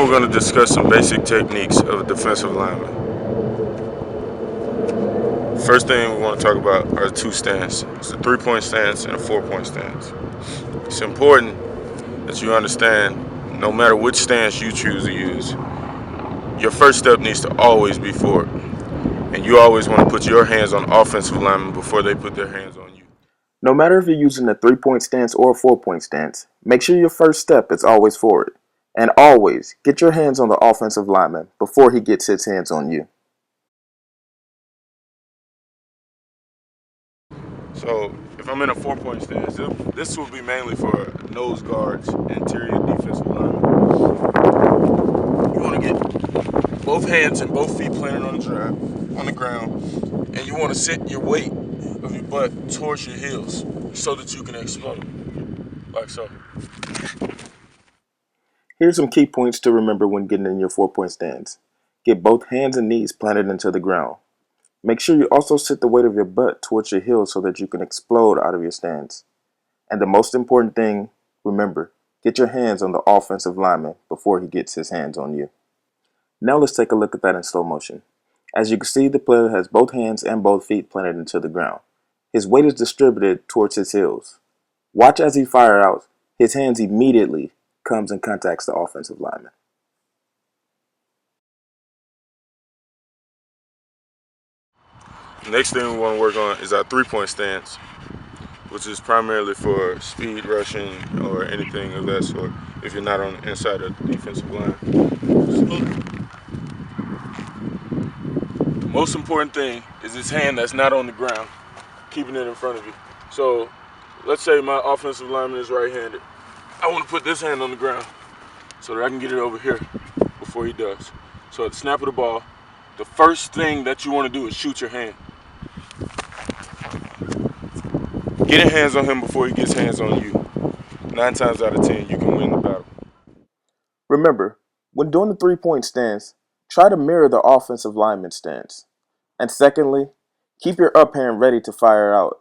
Now we're going to discuss some basic techniques of a defensive lineman. First thing we want to talk about are the two stance. It's a 3-point stance and a 4-point stance. It's important that you understand no matter which stance you choose to use, your first step needs to always be forward. And you always want to put your hands on offensive linemen before they put their hands on you. No matter if you're using a 3-point stance or a 4-point stance, make sure your first step is always forward. And always get your hands on the offensive lineman before he gets his hands on you. So if I'm in a 4-point stance, this will be mainly for nose guards, interior defensive linemen. You want to get both hands and both feet planted on the ground, and you want to set your weight of your butt towards your heels so that you can explode, like so. Here's some key points to remember when getting in your 4-point stance. Get both hands and knees planted into the ground. Make sure you also set the weight of your butt towards your heels so that you can explode out of your stance. And the most important thing, remember, get your hands on the offensive lineman before he gets his hands on you. Now let's take a look at that in slow motion. As you can see, the player has both hands and both feet planted into the ground. His weight is distributed towards his heels. Watch as he fires out. His hands immediately comes and contacts the offensive lineman. Next thing we want to work on is our 3-point stance, which is primarily for speed rushing or anything of that sort if you're not on the inside of the defensive line. The most important thing is this hand that's not on the ground, keeping it in front of you. So let's say my offensive lineman is right-handed. I want to put this hand on the ground so that I can get it over here before he does. So at the snap of the ball, the first thing that you want to do is shoot your hand. Get your hands on him before he gets hands on you. 9 times out of 10, you can win the battle. Remember, when doing the 3-point stance, try to mirror the offensive lineman's stance. And secondly, keep your up hand ready to fire out.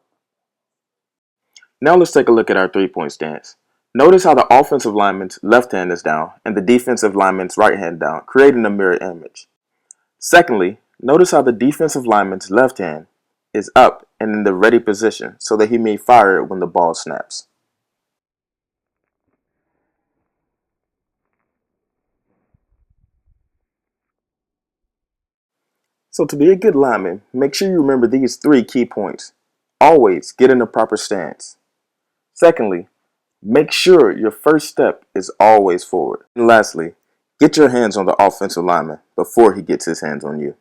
Now let's take a look at our 3-point stance. Notice how the offensive lineman's left hand is down and the defensive lineman's right hand down, creating a mirror image. Secondly, notice how the defensive lineman's left hand is up and in the ready position so that he may fire it when the ball snaps. So to be a good lineman, make sure you remember these 3 key points. Always get in the proper stance. Secondly, make sure your first step is always forward. And lastly, get your hands on the offensive lineman before he gets his hands on you.